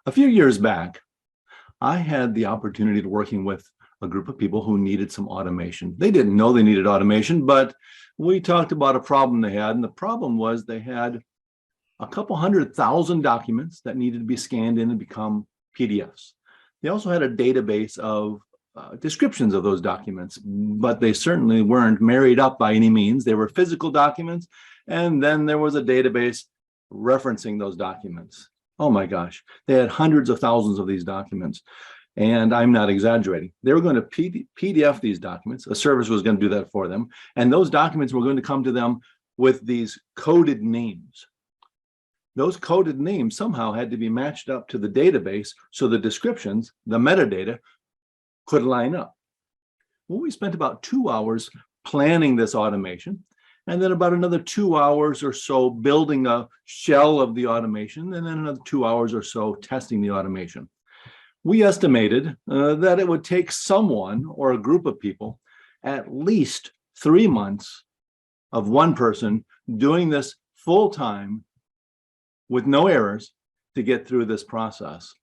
A few years back, I had the opportunity to working with a group of people who needed some automation. They didn't know they needed automation, but we talked about a problem they had. And the problem was they had a couple 100,000 documents that needed to be scanned in and become PDFs. They also had a database of descriptions of those documents, but they certainly weren't married up by any means. They were physical documents, and then there was a database referencing those documents. Oh my gosh, they had hundreds of thousands of these documents. And I'm not exaggerating. They were going to PDF these documents. A service was going to do that for them. And those documents were going to come to them with these coded names. Those coded names somehow had to be matched up to the database so the descriptions, the metadata, could line up. Well, we spent about 2 hours planning this automation, and then about another 2 hours or so building a shell of the automation, and then another 2 hours or so testing the automation. We estimated that it would take someone or a group of people at least 3 months of one person doing this full time with no errors to get through this process.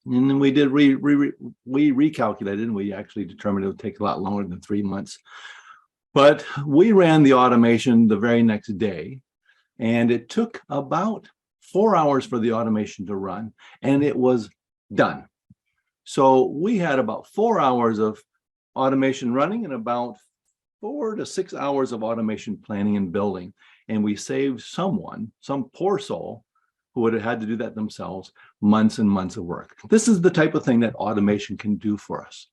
And then we did we recalculated, and we actually determined it would take a lot longer than 3 months. But we ran the automation the very next day, and it took about 4 hours for the automation to run, and it was done. So we had about 4 hours of automation running and about 4 to 6 hours of automation planning and building. And we saved someone, some poor soul, who would have had to do that themselves, months and months of work. This is the type of thing that automation can do for us.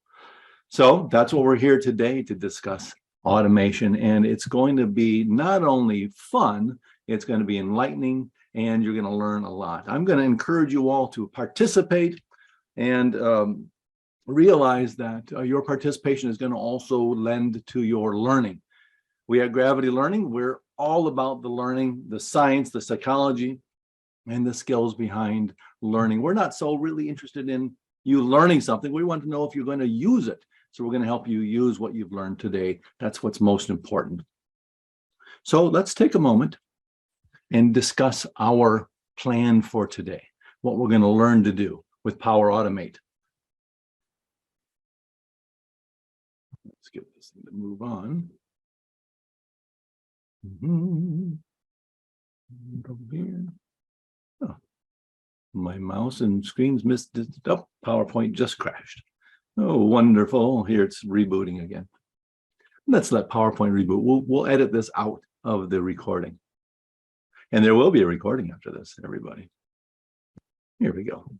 So that's what we're here today to discuss, automation. And it's going to be not only fun, it's going to be enlightening, and you're going to learn a lot. I'm going to encourage you all to participate and realize that your participation is going to also lend to your learning. We at Gravity Learning, we're all about the learning, the science, the psychology, and the skills behind learning. We're not so really interested in you learning something. We want to know if you're going to use it. So we're going to help you use what you've learned today. That's what's most important. So let's take a moment and discuss our plan for today, what we're going to learn to do with Power Automate. Let's get this thing to move on. Over here. Oh, my mouse and screens missed it. Oh, PowerPoint just crashed. Oh, wonderful. Here it's rebooting again. Let's let PowerPoint reboot. We'll edit this out of the recording. And there will be a recording after this, everybody. Here we go.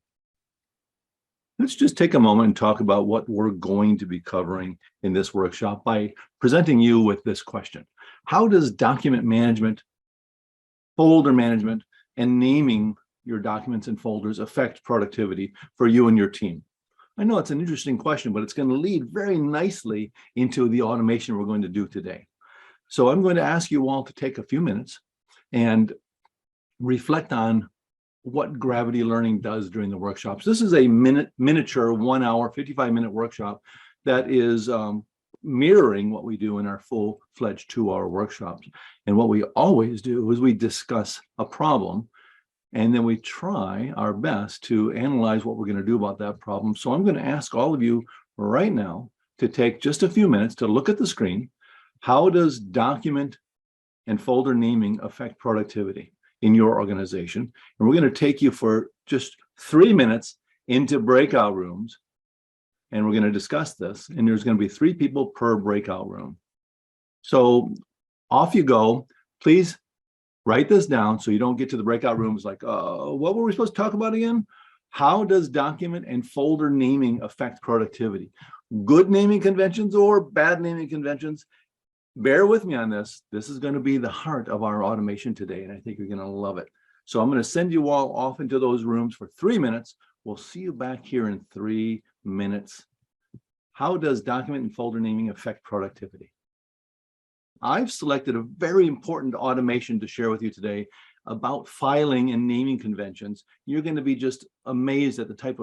Let's just take a moment and talk about what we're going to be covering in this workshop by presenting you with this question. How does document management, folder management, and naming your documents and folders affect productivity for you and your team? I know it's an interesting question, but it's going to lead very nicely into the automation we're going to do today. So I'm going to ask you all to take a few minutes and reflect on what Gravity Learning does during the workshops. This is a miniature 1 hour, 55-minute workshop that is mirroring what we do in our full-fledged 2-hour workshops. And what we always do is we discuss a problem, and then we try our best to analyze what we're going to do about that problem. So I'm going to ask all of you right now to take just a few minutes to look at the screen. How does document and folder naming affect productivity in your organization? And we're going to take you for just 3 minutes into breakout rooms, and we're going to discuss this. And there's going to be 3 people per breakout room. So off you go. Please write this down so you don't get to the breakout rooms like, what were we supposed to talk about again? How does document and folder naming affect productivity? Good naming conventions or bad naming conventions? Bear with me on this. This is going to be the heart of our automation today, and I think you're going to love it. So I'm going to send you all off into those rooms for 3 minutes. We'll see you back here in 3 minutes. How does document and folder naming affect productivity? I've selected a very important automation to share with you today about filing and naming conventions. You're going to be just amazed at the type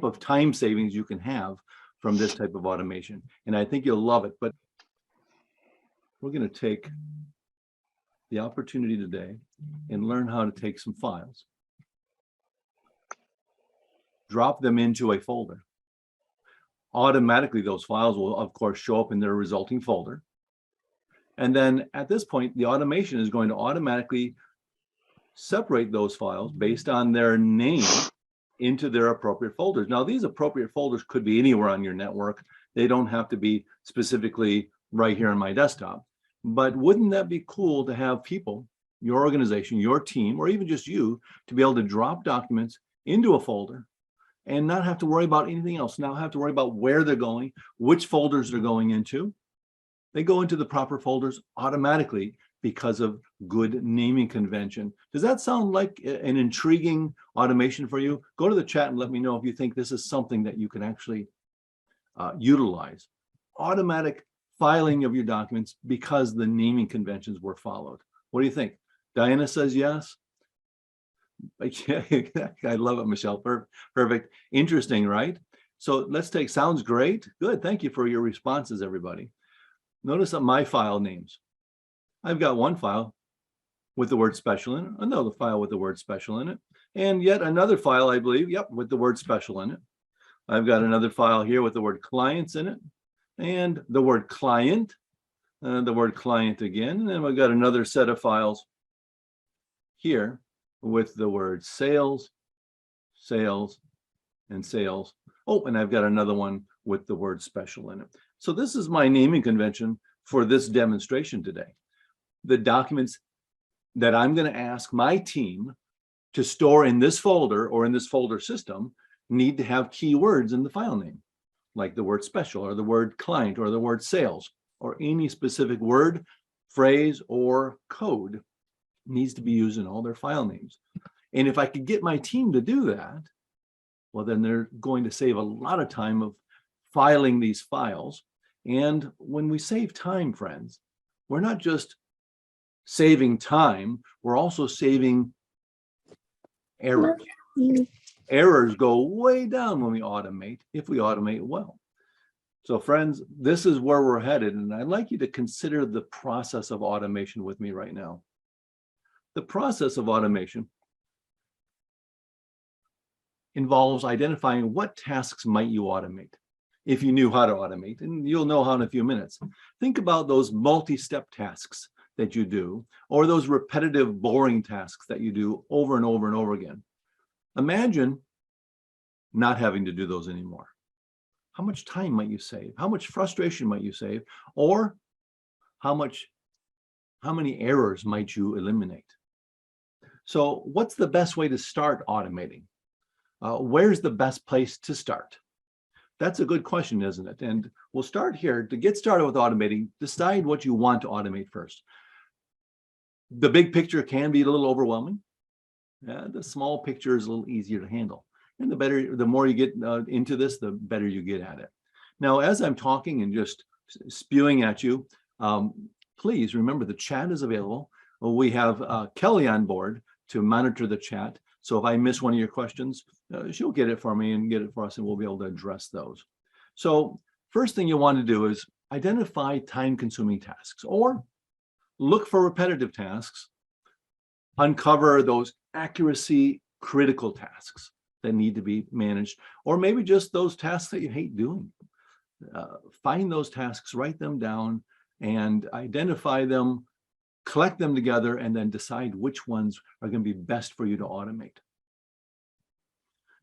of time savings you can have from this type of automation. And I think you'll love it. But we're going to take the opportunity today and learn how to take some files drop them into a folder. Automatically, those files will, of course, show up in their resulting folder. And then at this point, the automation is going to automatically separate those files based on their name into their appropriate folders. Now, these appropriate folders could be anywhere on your network. They don't have to be specifically right here on my desktop. But wouldn't that be cool to have people, your organization, your team, or even just you, to be able to drop documents into a folder and not have to worry about anything else? Now have to worry about where they're going, which folders they're going into. They go into the proper folders automatically because of good naming convention. Does that sound like an intriguing automation for you? Go to the chat and let me know if you think this is something that you can actually utilize. Automatic filing of your documents because the naming conventions were followed. What do you think? Diana says yes. I love it, Michelle. Perfect. Interesting, right? So let's take, sounds great. Good. Thank you for your responses, everybody. Notice that my file names. I've got one file with the word special in it, another file with the word special in it, and yet another file, I believe, yep, with the word special in it. I've got another file here with the word clients in it, and the word client again, and then we've got another set of files here with the word sales, sales, and sales. Oh, and I've got another one with the word special in it. So this is my naming convention for this demonstration today. The documents that I'm going to ask my team to store in this folder or in this folder system need to have keywords in the file name, like the word special or the word client or the word sales, or any specific word, phrase, or code needs to be used in all their file names. And if I could get my team to do that, well, then they're going to save a lot of time of filing these files. And when we save time, friends, we're not just saving time, we're also saving errors. Errors go way down when we automate, if we automate well. So friends, this is where we're headed, and I'd like you to consider the process of automation with me right now. The process of automation involves identifying what tasks might you automate, if you knew how to automate, and you'll know how in a few minutes. Think about those multi-step tasks that you do, or those repetitive, boring tasks that you do over and over and over again. Imagine not having to do those anymore. How much time might you save? How much frustration might you save? Or how many errors might you eliminate? So what's the best way to start automating? Where's the best place to start? That's a good question, isn't it? And we'll start here. To get started with automating, decide what you want to automate first. The big picture can be a little overwhelming. The small picture is a little easier to handle. And the more you get into this, the better you get at it. Now, as I'm talking and just spewing at you, please remember the chat is available. We have Kelly on board to monitor the chat. So if I miss one of your questions, she'll get it for me and get it for us, and we'll be able to address those. So first thing you want to do is identify time-consuming tasks, or look for repetitive tasks, uncover those accuracy critical tasks that need to be managed, or maybe just those tasks that you hate doing. Find those tasks, write them down, and identify them, collect them together, and then decide which ones are going to be best for you to automate.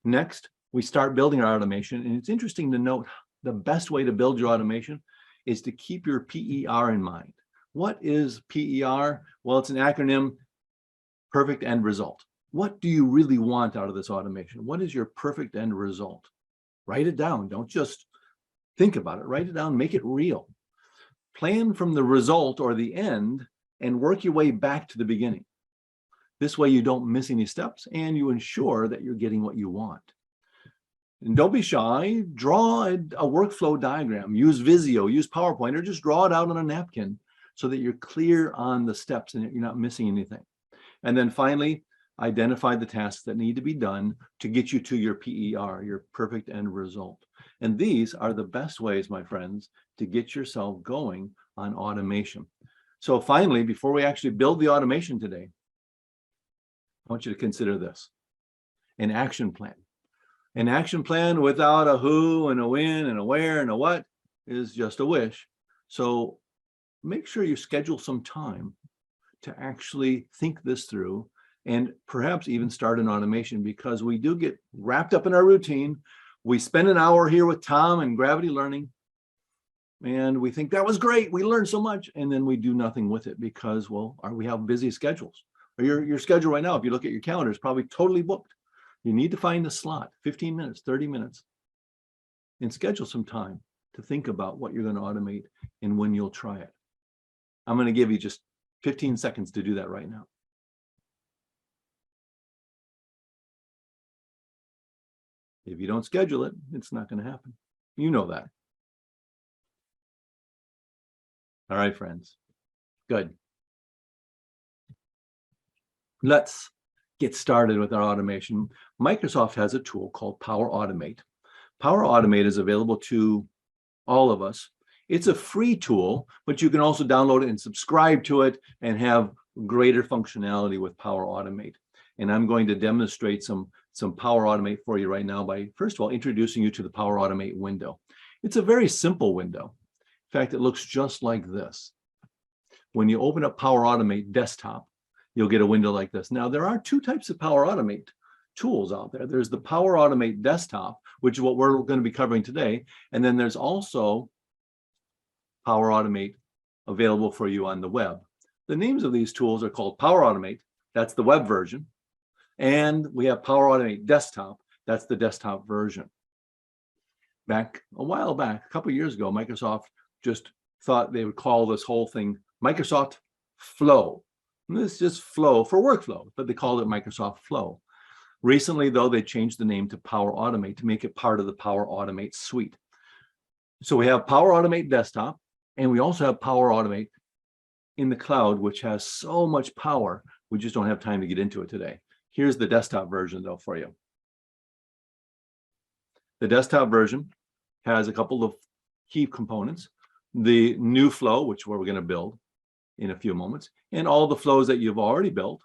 Next, we start building our automation, and it's interesting to note the best way to build your automation is to keep your PER in mind. What is PER? Well, it's an acronym, perfect end result. What do you really want out of this automation? What is your perfect end result? Write it down. Don't just think about it. Write it down, make it real. Plan from the result or the end and work your way back to the beginning. This way you don't miss any steps and you ensure that you're getting what you want. And don't be shy. Draw a workflow diagram. Use Visio, use PowerPoint, or just draw it out on a napkin so that you're clear on the steps and you're not missing anything. And then finally, identify the tasks that need to be done to get you to your PER, your perfect end result. And these are the best ways, my friends, to get yourself going on automation. So finally, before we actually build the automation today, I want you to consider this: an action plan. An action plan without a who and a when and a where and a what is just a wish. So make sure you schedule some time to actually think this through and perhaps even start an automation, because we do get wrapped up in our routine. We spend an hour here with Tom and Gravity Learning, and we think that was great. We learned so much, and then we do nothing with it because, well, we have busy schedules. Or your schedule right now, if you look at your calendar, is probably totally booked. You need to find a slot, 15 minutes, 30 minutes, and schedule some time to think about what you're going to automate and when you'll try it. I'm going to give you just 15 seconds to do that right now. If you don't schedule it, it's not going to happen. You know that. All right, friends. Good. Let's get started with our automation. Microsoft has a tool called Power Automate. Power Automate is available to all of us. It's a free tool, but you can also download it and subscribe to it and have greater functionality with Power Automate. And I'm going to demonstrate some Power Automate for you right now by, first of all, introducing you to the Power Automate window. It's a very simple window. In fact, it looks just like this. When you open up Power Automate desktop, you'll get a window like this. Now, there are two types of Power Automate tools out there. There's the Power Automate desktop, which is what we're going to be covering today. And then there's also Power Automate available for you on the web. The names of these tools are called Power Automate. That's the web version. And we have Power Automate Desktop. That's the desktop version. Back a while back, a couple of years ago, Microsoft just thought they would call this whole thing Microsoft Flow. And this is just Flow for workflow, but they called it Microsoft Flow. Recently, though, they changed the name to Power Automate to make it part of the Power Automate suite. So we have Power Automate Desktop, and we also have Power Automate in the cloud, which has so much power. We just don't have time to get into it today. Here's the desktop version, though, for you. The desktop version has a couple of key components. The new flow, which we're going to build in a few moments, and all the flows that you've already built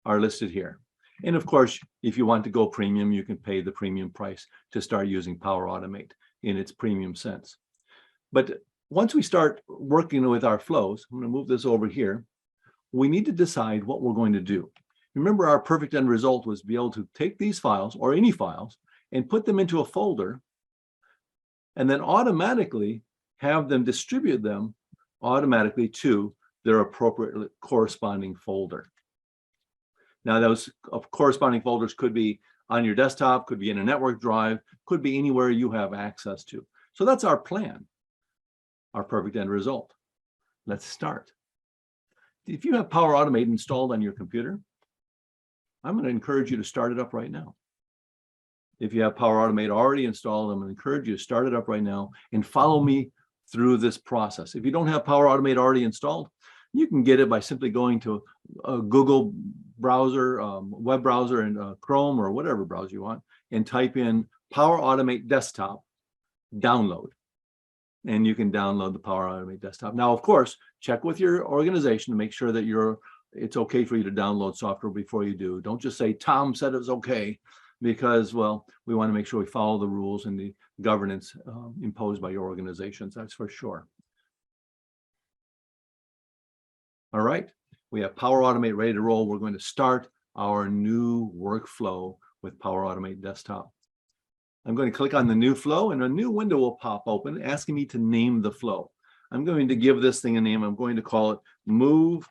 are listed here. And of course, if you want to go premium, you can pay the premium price to start using Power Automate in its premium sense. But once we start working with our flows, I'm going to move this over here. We need to decide what we're going to do. Remember, our perfect end result was to be able to take these files or any files and put them into a folder and then automatically have them distribute them automatically to their appropriate corresponding folder. Now, those corresponding folders could be on your desktop, could be in a network drive, could be anywhere you have access to. So that's our plan, our perfect end result. Let's start. If you have Power Automate installed on your computer, I'm going to encourage you to start it up right now. If you have Power Automate already installed, I'm going to encourage you to start it up right now and follow me through this process. If you don't have Power Automate already installed, you can get it by simply going to a Google browser, web browser, and Chrome or whatever browser you want, and type in Power Automate Desktop download. And you can download the Power Automate Desktop. Now, of course, check with your organization to make sure that it's okay for you to download software before you do. Don't just say, Tom said it was okay, because, well, we want to make sure we follow the rules and the governance imposed by your organizations, that's for sure. All right, we have Power Automate ready to roll. We're going to start our new workflow with Power Automate Desktop. I'm going to click on the new flow, and a new window will pop open asking me to name the flow. I'm going to give this thing a name. I'm going to call it Move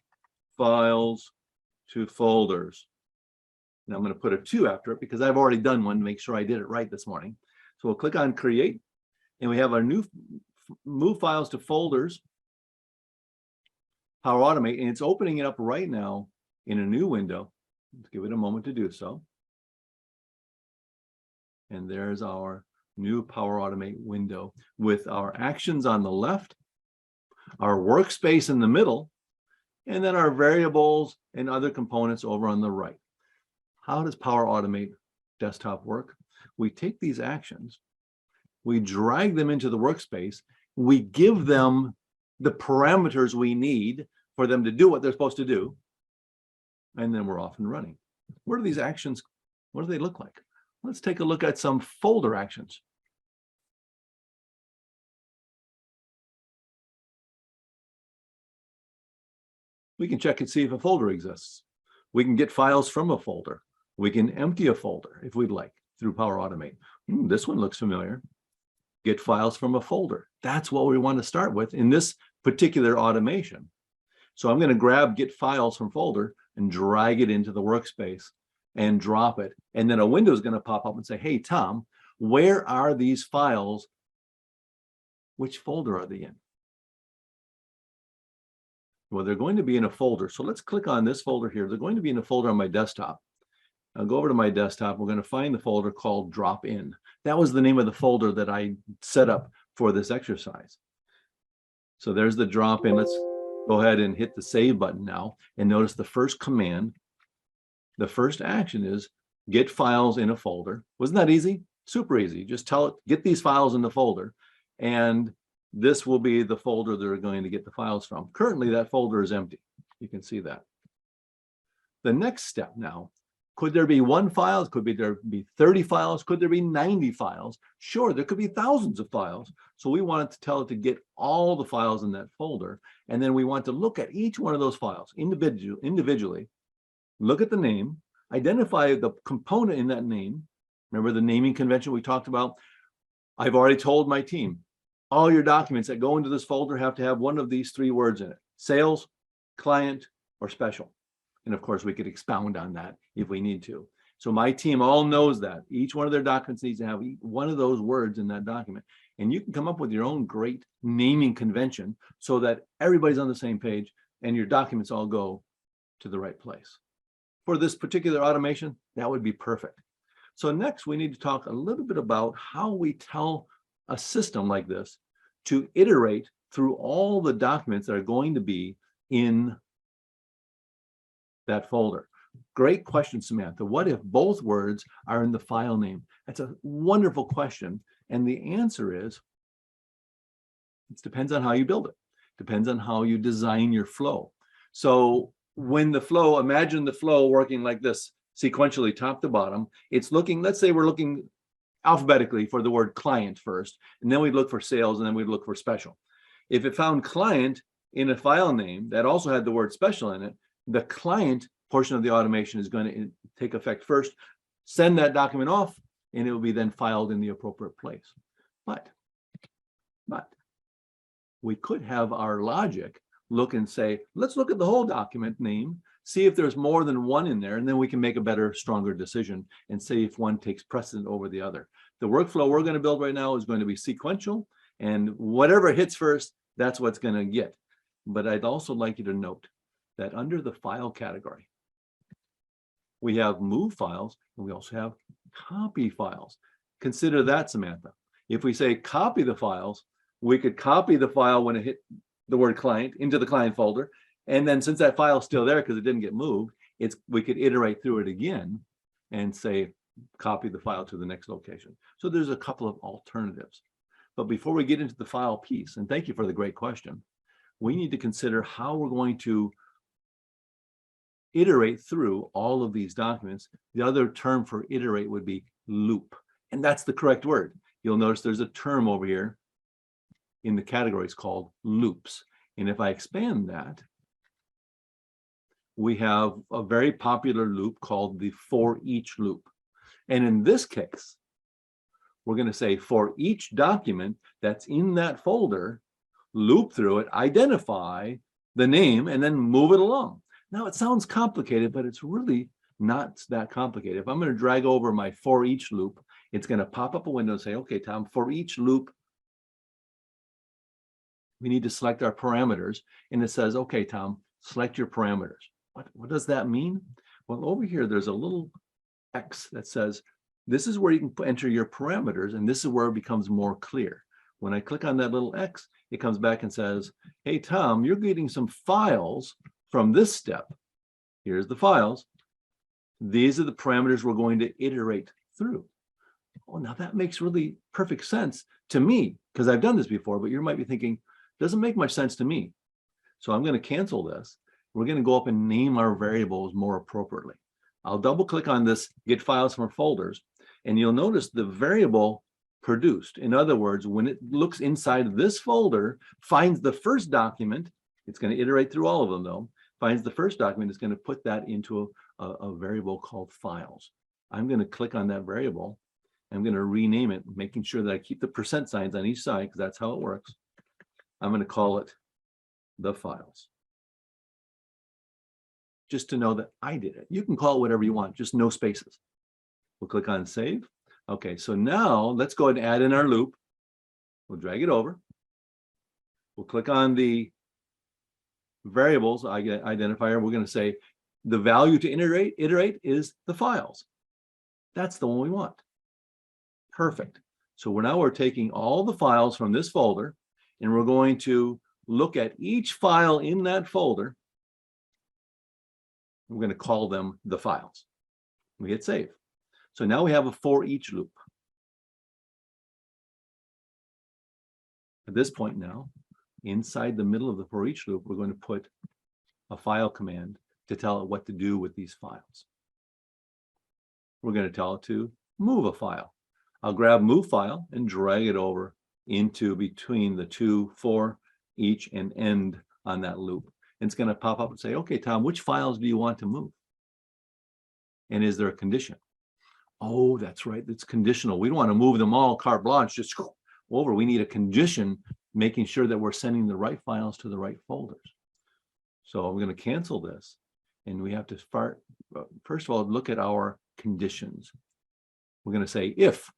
Files to Folders. And I'm going to put a 2 after it because I've already done one to make sure I did it right this morning. So we'll click on Create, and we have our new Move Files to Folders Power Automate, and it's opening it up right now in a new window. Let's give it a moment to do so. And there's our new Power Automate window with our actions on the left, our workspace in the middle, and then our variables and other components over on the right. How does Power Automate Desktop work? We take these actions, we drag them into the workspace, we give them the parameters we need for them to do what they're supposed to do, and then we're off and running. What are these actions? What do they look like? let's take a look at some folder actions. We can check and see if a folder exists. We can get files from a folder. We can empty a folder if we'd like through Power Automate. This one looks familiar. Get files from a folder. That's what we want to start with in this particular automation. So I'm going to grab get files from folder and drag it into the workspace and drop it. And then a window is going to pop up and say, hey, Tom, where are these files? Which folder are they in? Well, they're going to be in a folder. So let's click on this folder here. They're going to be in a folder on my desktop. I'll go over to my desktop. We're going to find the folder called Drop In. That was the name of the folder that I set up for this exercise. So there's the drop in. Let's go ahead and hit the save button now. And notice the first command, the first action is get files in a folder. Wasn't that easy? Super easy. Just tell it, get these files in the folder. And this will be the folder they're going to get the files from. Currently, that folder is empty. You can see that. The next step now, could there be one file? Could there be 30 files? Could there be 90 files? Sure, there could be thousands of files. So we wanted to tell it to get all the files in that folder. And then we want to look at each one of those files individually, look at the name, identify the component in that name. Remember the naming convention we talked about? I've already told my team, all your documents that go into this folder have to have one of these three words in it: sales, client, or special. And of course, we could expound on that if we need to. So my team all knows that. Each one of their documents needs to have one of those words in that document. And you can come up with your own great naming convention so that everybody's on the same page and your documents all go to the right place. For this particular automation, that would be perfect. So next, we need to talk a little bit about how we tell a system like this to iterate through all the documents that are going to be in that folder. Great question, Samantha. What if both words are in the file name? That's a wonderful question. And the answer is, it depends on how you build it. Depends on how you design your flow. So when the flow, imagine the flow working like this, sequentially top to bottom. It's looking, let's say we're looking alphabetically for the word client first, and then we'd look for sales, and then we'd look for special. If it found client in a file name that also had the word special in it, the client portion of the automation is going to take effect first, send that document off, and it will be then filed in the appropriate place. But we could have our logic look and say, let's look at the whole document name, see if there's more than one in there, and then we can make a better, stronger decision and say if one takes precedent over the other. The workflow we're going to build right now is going to be sequential, and whatever hits first, that's what's going to get. But I'd also like you to note that under the file category, we have move files and we also have copy files. Consider that, Samantha. If we say copy the files, we could copy the file when it hit the word client into the client folder. And then since that file is still there because it didn't get moved, we could iterate through it again and say, copy the file to the next location. So there's a couple of alternatives. But before we get into the file piece, and thank you for the great question, we need to consider how we're going to iterate through all of these documents. The other term for iterate would be loop. And that's the correct word. You'll notice there's a term over here in the categories called loops. And if I expand that, we have a very popular loop called the for each loop. And in this case, we're going to say for each document that's in that folder, loop through it, identify the name, and then move it along. Now, it sounds complicated, but it's really not that complicated. If I'm going to drag over my for each loop, it's going to pop up a window and say, okay, Tom, for each loop, we need to select our parameters. And it says, okay, Tom, select your parameters. What does that mean? Well, over here, there's a little X that says, this is where you can enter your parameters, and this is where it becomes more clear. When I click on that little X, it comes back and says, hey, Tom, you're getting some files from this step. Here's the files. These are the parameters we're going to iterate through. Oh, now that makes really perfect sense to me because I've done this before, but you might be thinking, doesn't make much sense to me. So I'm going to cancel this. We're going to go up and name our variables more appropriately. I'll double click on this, get files from folders. And you'll notice the variable produced. In other words, when it looks inside this folder, finds the first document, it's going to iterate through all of them though, finds the first document, it's going to put that into a variable called files. I'm going to click on that variable. I'm going to rename it, making sure that I keep the percent signs on each side because that's how it works. I'm going to call it the files. Just to know that I did it. You can call it whatever you want, just no spaces. We'll click on save. Okay, so now let's go ahead and add in our loop. We'll drag it over. We'll click on the variables identifier. We're going to say the value to iterate is the files. That's the one we want. Perfect. So we're taking all the files from this folder and we're going to look at each file in that folder. We're going to call them the files. We hit save. So now we have a for each loop. At this point now, inside the middle of the for each loop, we're going to put a file command to tell it what to do with these files. We're going to tell it to move a file. I'll grab move file and drag it over into between the two for each and end on that loop. And it's going to pop up and say, okay, Tom, which files do you want to move? And is there a condition? Oh, that's right. It's conditional. We don't want to move them all carte blanche, just go over. We need a condition making sure that we're sending the right files to the right folders. So I'm going to cancel this. And we have to start, first of all, look at our conditions. We're going to say if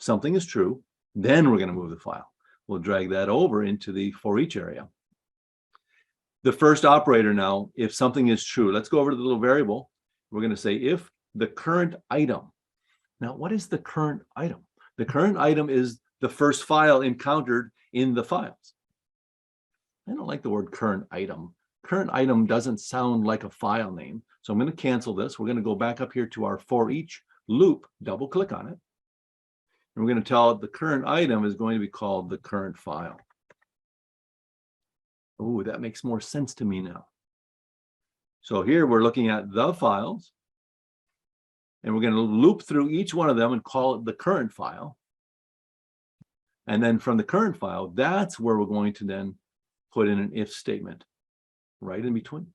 something is true, then we're going to move the file. We'll drag that over into the for each area. The first operator now, if something is true, let's go over to the little variable. We're going to say if the current item. Now, what is the current item? The current item is the first file encountered in the files. I don't like the word current item. Current item doesn't sound like a file name. So I'm going to cancel this. We're going to go back up here to our for each loop, double click on it. And we're going to tell it the current item is going to be called the current file. Oh, that makes more sense to me now. So here we're looking at the files. And we're going to loop through each one of them and call it the current file. And then from the current file, that's where we're going to then put in an if statement right in between.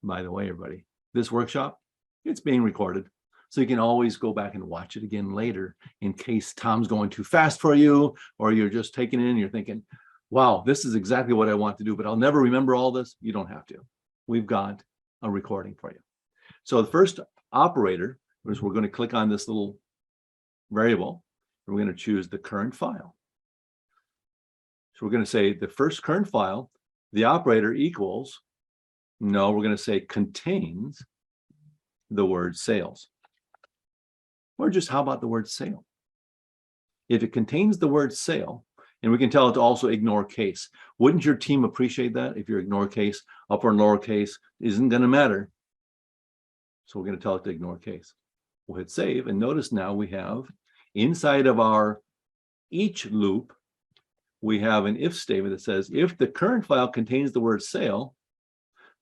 By the way, everybody, this workshop, it's being recorded. So you can always go back and watch it again later in case Tom's going too fast for you, or you're just taking it in and you're thinking, wow, this is exactly what I want to do, but I'll never remember all this. You don't have to. We've got a recording for you. So the first operator is we're going to click on this little variable. And we're going to choose the current file. So we're going to say the first current file, the operator equals, no, we're going to say contains the word sales. Or just how about the word sale? If it contains the word sale, and we can tell it to also ignore case. Wouldn't your team appreciate that if your ignore case, upper and lower case, isn't going to matter? So we're going to tell it to ignore case. We'll hit save, and notice now we have inside of our each loop, we have an if statement that says if the current file contains the word sale,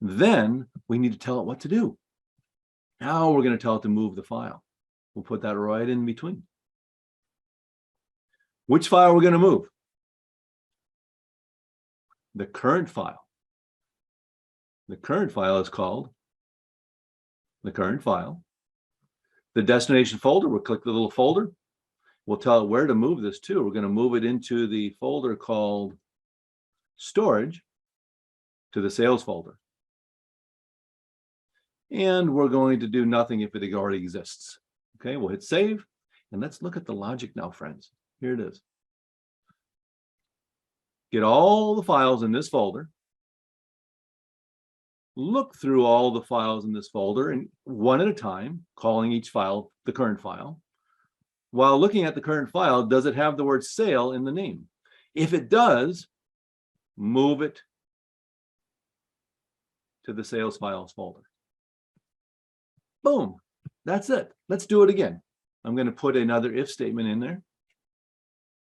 then we need to tell it what to do. Now we're going to tell it to move the file. We'll put that right in between. Which file are we going to move? The current file. The current file is called the current file. The destination folder, we'll click the little folder. We'll tell it where to move this to. We're going to move it into the folder called storage, to the sales folder. And we're going to do nothing if it already exists. Okay, we'll hit save. And let's look at the logic now, friends. Here it is. Get all the files in this folder. Look through all the files in this folder and one at a time, calling each file the current file. While looking at the current file, does it have the word sale in the name? If it does, move it to the sales files folder. Boom, that's it. Let's do it again. I'm going to put another if statement in there.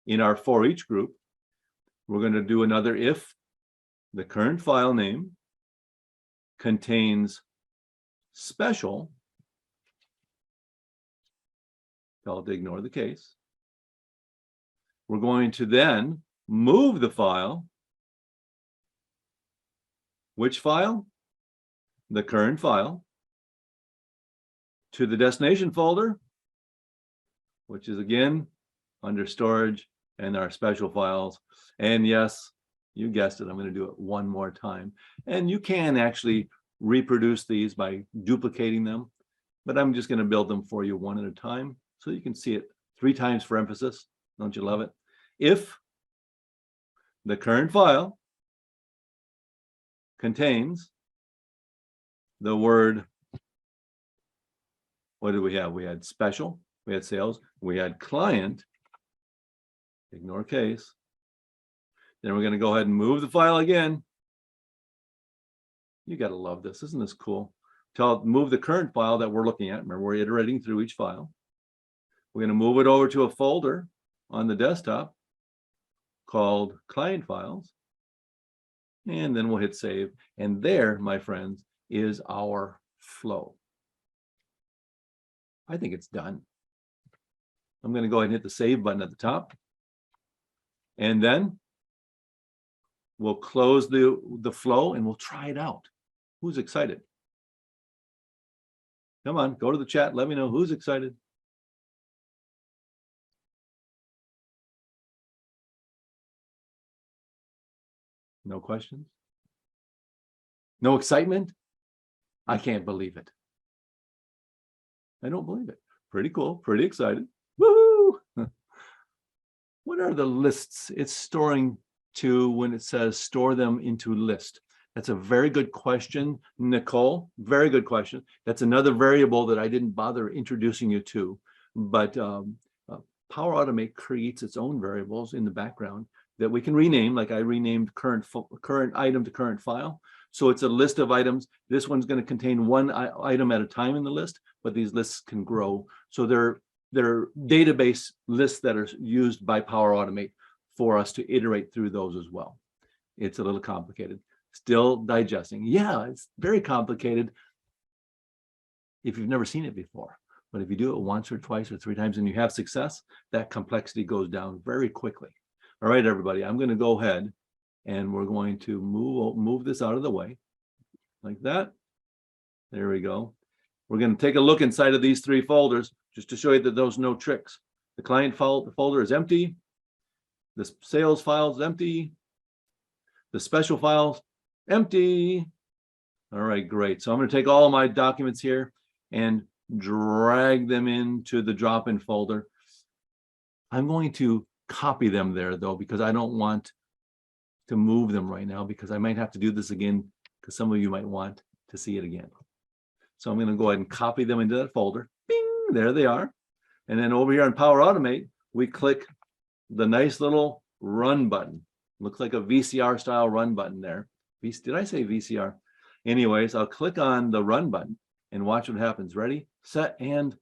In our for each group, we're going to do another if the current file name contains special Tell it to ignore the case. We're going to then move the file. Which file? The current file to the destination folder, which is again under storage and our special files. And yes, you guessed it, I'm going to do it one more time. And you can actually reproduce these by duplicating them, but I'm just going to build them for you one at a time so you can see it 3 times for emphasis. Don't you love it? If the current file contains the word, what did we have? We had special, we had sales, we had client, ignore case. Then we're going to go ahead and move the file again. You got to love this. Isn't this cool? Move the current file that we're looking at. Remember, we're iterating through each file. We're going to move it over to a folder on the desktop called client files. And then we'll hit save. And there, my friends, is our flow. I think it's done. I'm going to go ahead and hit the save button at the top. And then we'll close the flow and we'll try it out. Who's excited? Come on, go to the chat. Let me know who's excited. No questions? No excitement? I can't believe it. I don't believe it. Pretty cool, pretty excited. Woohoo! What are the lists it's storing to when it says store them into list? That's a very good question, Nicole. Very good question. That's another variable that I didn't bother introducing you to, but Power Automate creates its own variables in the background that we can rename, like I renamed current item to current file. So it's a list of items. This one's going to contain one item at a time in the list, but these lists can grow. So they're database lists that are used by Power Automate for us to iterate through those as well. It's a little complicated. Still digesting. Yeah, it's very complicated if you've never seen it before. But if you do it once or twice or 3 times and you have success, that complexity goes down very quickly. All right, everybody, I'm going to go ahead and we're going to move this out of the way like that. There we go. We're going to take a look inside of these 3 folders just to show you that those no tricks. The client folder is empty. The sales file is empty. The special files empty. All right, great. So I'm going to take all of my documents here and drag them into the drop-in folder. I'm going to copy them there though, because I don't want to move them right now, because I might have to do this again because some of you might want to see it again. So I'm going to go ahead and copy them into that folder. Bing, there they are. And then over here on Power Automate, we click the nice little run button. Looks like a VCR style run button there. Did I say VCR? Anyways, I'll click on the run button and watch what happens. Ready, set, and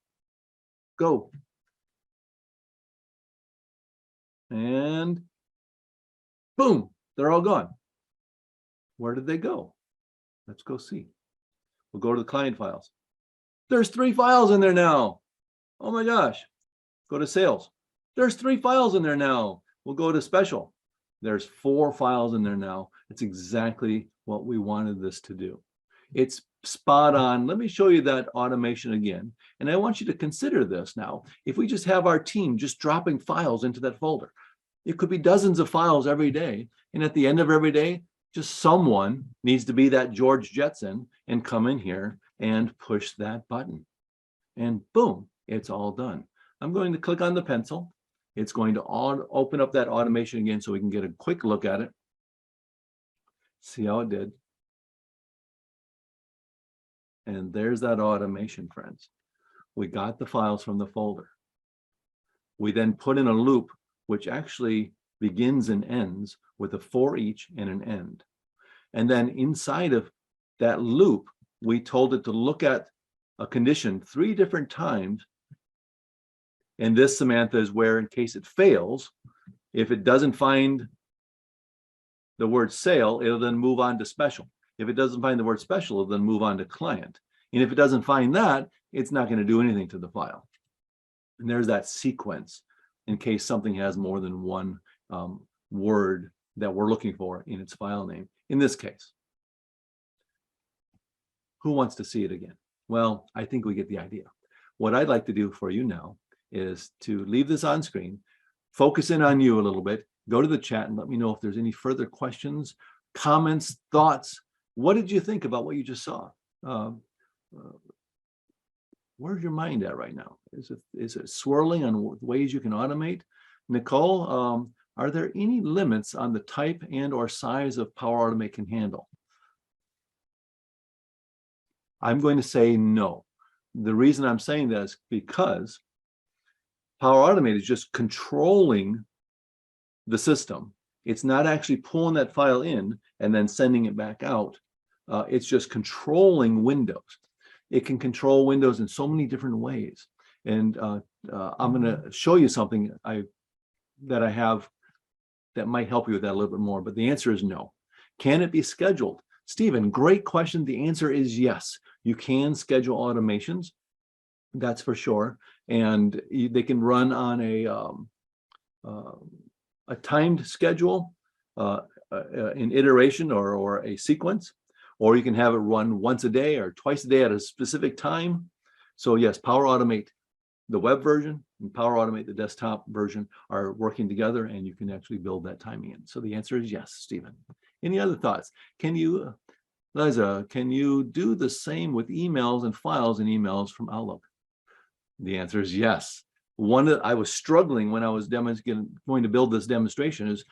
go. And boom, they're all gone. Where did they go? Let's go see. We'll go to the client files. There's 3 files in there now. Oh my gosh. Go to sales. There's 3 files in there now. We'll go to special. There's 4 files in there now. It's exactly what we wanted this to do. It's spot on. Let me show you that automation again. And I want you to consider this now. If we just have our team just dropping files into that folder, it could be dozens of files every day. And at the end of every day, just someone needs to be that George Jetson and come in here and push that button. And boom, it's all done. I'm going to click on the pencil. It's going to open up that automation again so we can get a quick look at it. See how it did. And there's that automation, friends. We got the files from the folder. We then put in a loop, which actually begins and ends with a for each and an end. And then inside of that loop, we told it to look at a condition 3 different times. And this, Samantha, is where, in case it fails, if it doesn't find the word sale, it'll then move on to special. If it doesn't find the word special, it'll then move on to client. And if it doesn't find that, it's not going to do anything to the file. And there's that sequence in case something has more than one word that we're looking for in its file name. In this case, who wants to see it again? Well, I think we get the idea. What I'd like to do for you now is to leave this on screen, focus in on you a little bit, go to the chat and let me know if there's any further questions, comments, thoughts. What did you think about what you just saw? Where's your mind at right now? Is it swirling on ways you can automate? Nicole, are there any limits on the type and or size of Power Automate can handle? I'm going to say no. The reason I'm saying that is because Power Automate is just controlling the system. It's not actually pulling that file in and then sending it back out. It's just controlling Windows. It can control Windows in so many different ways. And I'm going to show you something that I have that might help you with that a little bit more. But the answer is no. Can it be scheduled? Stephen, great question. The answer is yes. You can schedule automations. That's for sure. And they can run on a timed schedule, an iteration or a sequence, or you can have it run once a day or twice a day at a specific time. So yes, Power Automate, the web version, and Power Automate, the desktop version, are working together, and you can actually build that timing in. So the answer is yes, Stephen. Any other thoughts? Can you, Liza, can you do the same with emails and files and emails from Outlook? The answer is yes. I was struggling when I was going to build this demonstration is,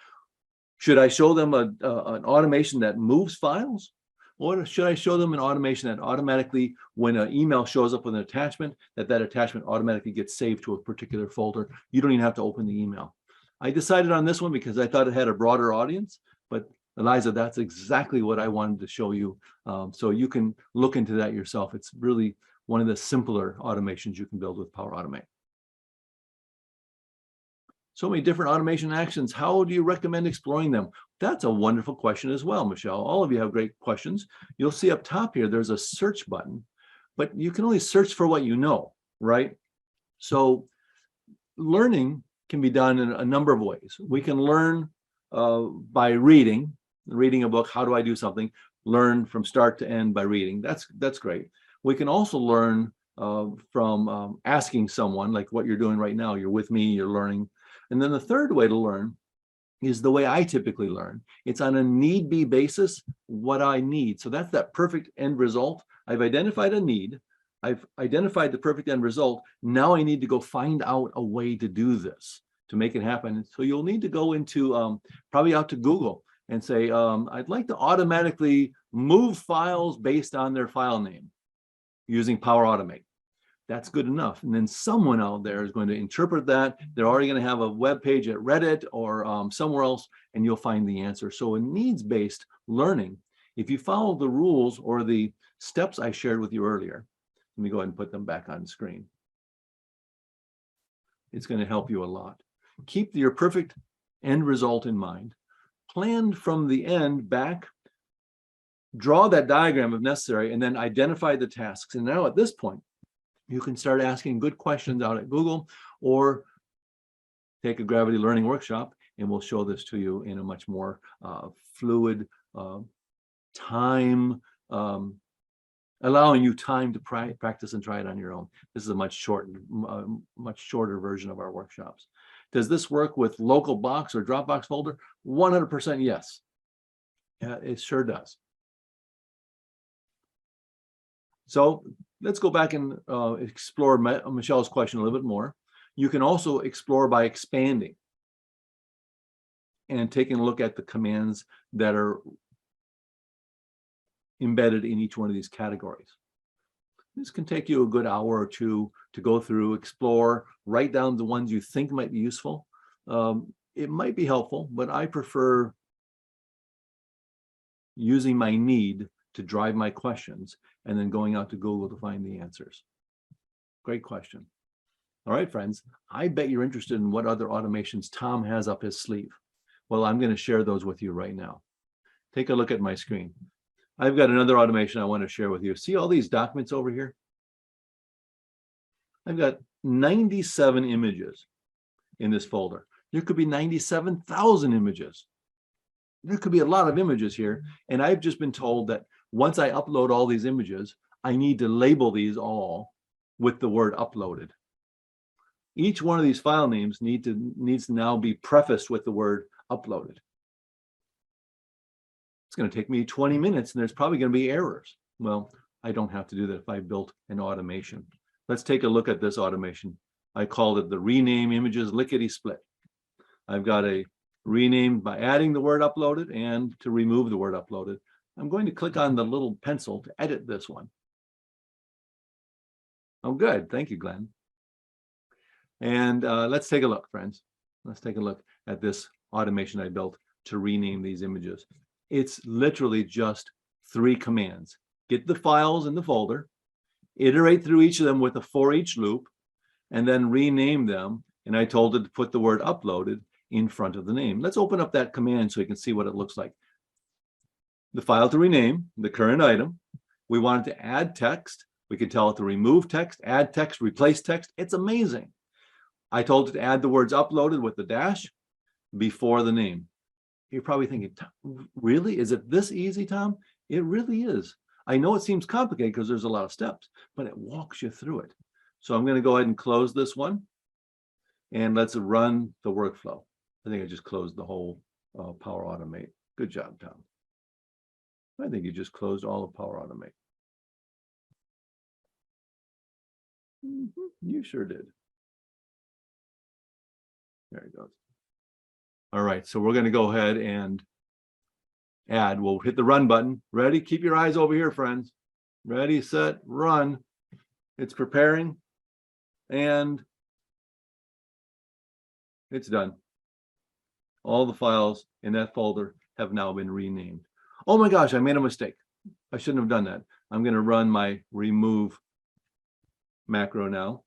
should I show them an automation that moves files? Or should I show them an automation that automatically, when an email shows up with an attachment, that attachment automatically gets saved to a particular folder? You don't even have to open the email. I decided on this one because I thought it had a broader audience, but Eliza, that's exactly what I wanted to show you. So you can look into that yourself. It's really one of the simpler automations you can build with Power Automate. So many different automation actions. How do you recommend exploring them? That's a wonderful question as well, Michelle. All of you have great questions. You'll see up top here, there's a search button, but you can only search for what you know, right? So learning can be done in a number of ways. We can learn by reading a book. How do I do something? Learn from start to end by reading. That's great. We can also learn from asking someone, like what you're doing right now. You're with me, you're learning. And then the third way to learn is the way I typically learn. It's on a need-be basis, what I need. So that's that perfect end result. I've identified a need. I've identified the perfect end result. Now I need to go find out a way to do this, to make it happen. So you'll need to go into, probably out to Google and say, I'd like to automatically move files based on their file name using Power Automate. That's good enough. And then someone out there is going to interpret that. They're already going to have a web page at Reddit or somewhere else, and you'll find the answer. So in needs-based learning, if you follow the rules or the steps I shared with you earlier, let me go ahead and put them back on the screen. It's going to help you a lot. Keep your perfect end result in mind. Plan from the end back. Draw that diagram if necessary, and then identify the tasks. And now at this point, you can start asking good questions out at Google, or take a Gravity Learning workshop, and we'll show this to you in a much more fluid time, allowing you time to practice and try it on your own. This is a much shorter version of our workshops. Does this work with local box or Dropbox folder? 100% yes. It sure does. So let's go back and explore Michelle's question a little bit more. You can also explore by expanding and taking a look at the commands that are embedded in each one of these categories. This can take you a good hour or two to go through, explore, write down the ones you think might be useful. It might be helpful, but I prefer using my need to drive my questions and then going out to Google to find the answers. Great question. All right, friends, I bet you're interested in what other automations Tom has up his sleeve. Well, I'm going to share those with you right now. Take a look at my screen. I've got another automation I want to share with you. See all these documents over here? I've got 97 images in this folder. There could be 97,000 images. There could be a lot of images here. And I've just been told that once I upload all these images, I need to label these all with the word uploaded. Each one of these file names needs to now be prefaced with the word uploaded. It's going to take me 20 minutes and there's probably going to be errors. Well, I don't have to do that if I built an automation. Let's take a look at this automation. I called it the rename images lickety split. I've got a rename by adding the word uploaded and to remove the word uploaded. I'm going to click on the little pencil to edit this one. Oh, good. Thank you, Glenn. And let's take a look, friends. Let's take a look at this automation I built to rename these images. It's literally just 3 commands. Get the files in the folder, iterate through each of them with a for each loop, and then rename them. And I told it to put the word uploaded in front of the name. Let's open up that command so you can see what it looks like. The file to rename, the current item. We want it to add text. We can tell it to remove text, add text, replace text. It's amazing. I told it to add the words uploaded with the dash before the name. You're probably thinking, really? Is it this easy, Tom? It really is. I know it seems complicated because there's a lot of steps, but it walks you through it. So I'm going to go ahead and close this one. And let's run the workflow. I think I just closed the whole Power Automate. Good job, Tom. I think you just closed all of Power Automate. You sure did. There it goes. All right, so we're going to go ahead and add. We'll hit the run button. Ready? Keep your eyes over here, friends. Ready, set, run. It's preparing. And it's done. All the files in that folder have now been renamed. Oh my gosh, I made a mistake. I shouldn't have done that. I'm going to run my remove macro now,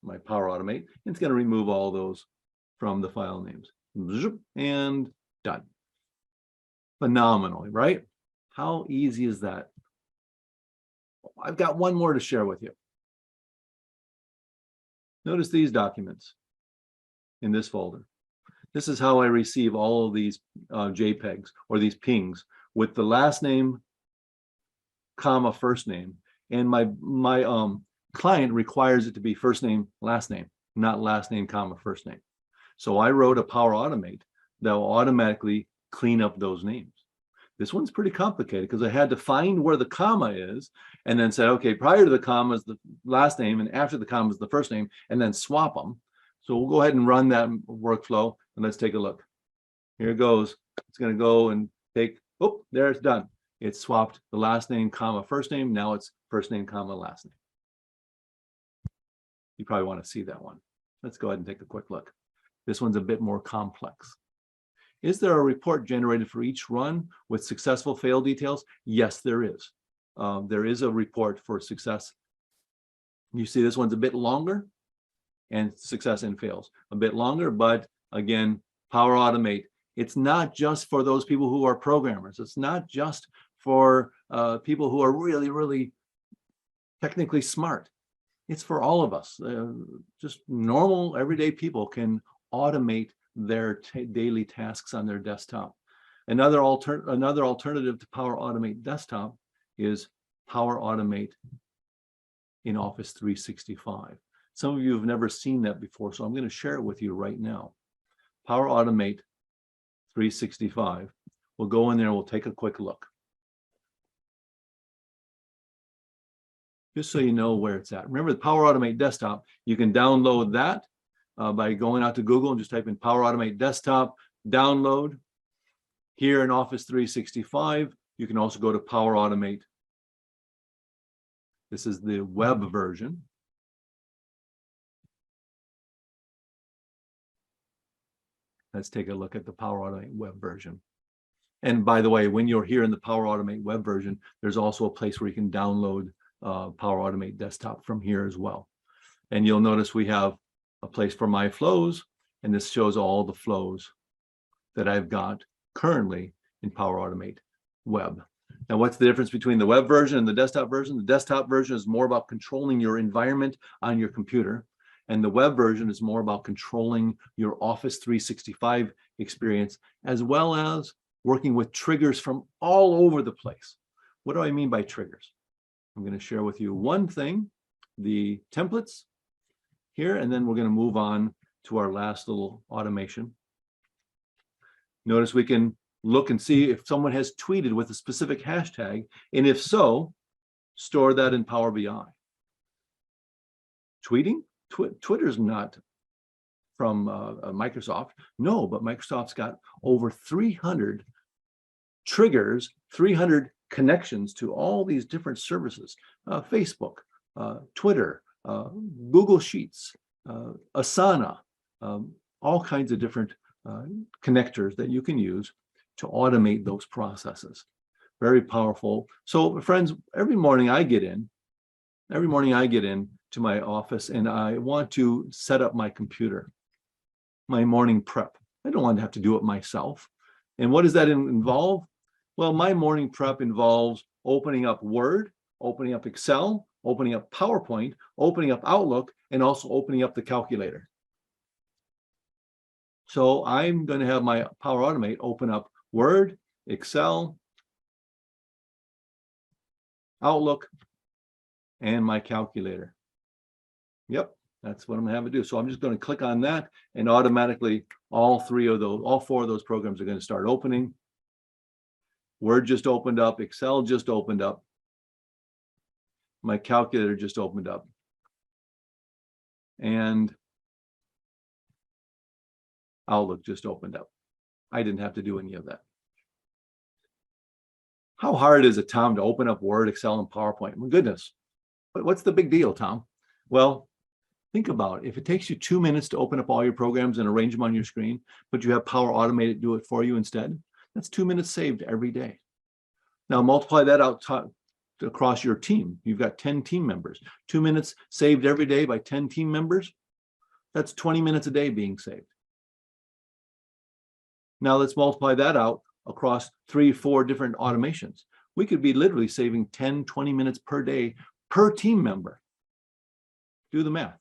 my Power Automate. It's going to remove all those from the file names. And done. Phenomenal, right? How easy is that? I've got one more to share with you. Notice these documents in this folder. This is how I receive all of these JPEGs or these pings with the last name, comma, first name. And my client requires it to be first name, not last name, comma, first name. So I wrote a Power Automate that will automatically clean up those names. This one's pretty complicated because I had to find where the comma is and then say, okay, prior to the comma is the last name and after the comma is the first name, and then swap them. So we'll go ahead and run that workflow and let's take a look. Here it goes. It's going to go and take, oh, there it's done. It's swapped the last name, comma, first name. Now it's first name, comma, last name. You probably want to see that one. Let's go ahead and take a quick look. This one's a bit more complex. Is there a report generated for each run with successful fail details? Yes, there is. There is a report for success. You see this one's a bit longer and success and fails. A bit longer, but again, Power Automate. It's not just for those people who are programmers. It's not just for people who are really, really technically smart. It's for all of us. Just normal, everyday people can automate their daily tasks on their desktop. Another alternative to Power Automate Desktop is Power Automate in Office 365. Some of you have never seen that before, so I'm going to share it with you right now. Power Automate 365. We'll go in there and we'll take a quick look. Just so you know where it's at. Remember the Power Automate Desktop, you can download that by going out to Google and just type in Power Automate Desktop, download. Here in Office 365, you can also go to Power Automate. This is the web version. Let's take a look at the Power Automate web version. And by the way, when you're here in the Power Automate web version, there's also a place where you can download Power Automate Desktop from here as well. And you'll notice we have a place for my flows, and this shows all the flows that I've got currently in Power Automate web. Now, what's the difference between the web version and the desktop version? The desktop version is more about controlling your environment on your computer, And the web version is more about controlling your Office 365 experience, as well as working with triggers from all over the place. What do I mean by triggers? I'm going to share with you one thing, the templates here, and then we're going to move on to our last little automation. Notice we can look and see if someone has tweeted with a specific hashtag, and if so, store that in Power BI. Tweeting? Twitter's not from Microsoft. No, but Microsoft's got over 300 triggers, 300 connections to all these different services, Facebook, Twitter, Google Sheets, Asana, all kinds of different connectors that you can use to automate those processes. Very powerful. So friends, every morning I get in to my office and I want to set up my computer, my morning prep. I don't want to have to do it myself. And what does that involve? Well, my morning prep involves opening up Word, opening up Excel, opening up PowerPoint, opening up Outlook, and also opening up the calculator. So I'm going to have my Power Automate open up Word, Excel, Outlook, and my calculator. Yep, that's what I'm going to have to do. So I'm just going to click on that, and automatically all four of those programs are going to start opening. Word just opened up, Excel just opened up, my calculator just opened up, and Outlook just opened up. I didn't have to do any of that. How hard is it, Tom, to open up Word, Excel, and PowerPoint? My goodness. But what's the big deal, Tom? Well, think about it. If it takes you 2 minutes to open up all your programs and arrange them on your screen, but you have Power Automate do it for you instead, that's 2 minutes saved every day. Now multiply that out across your team. You've got 10 team members. 2 minutes saved every day by 10 team members. That's 20 minutes a day being saved. Now let's multiply that out across 3 or 4 different automations. We could be literally saving 10, 20 minutes per day per team member. Do the math.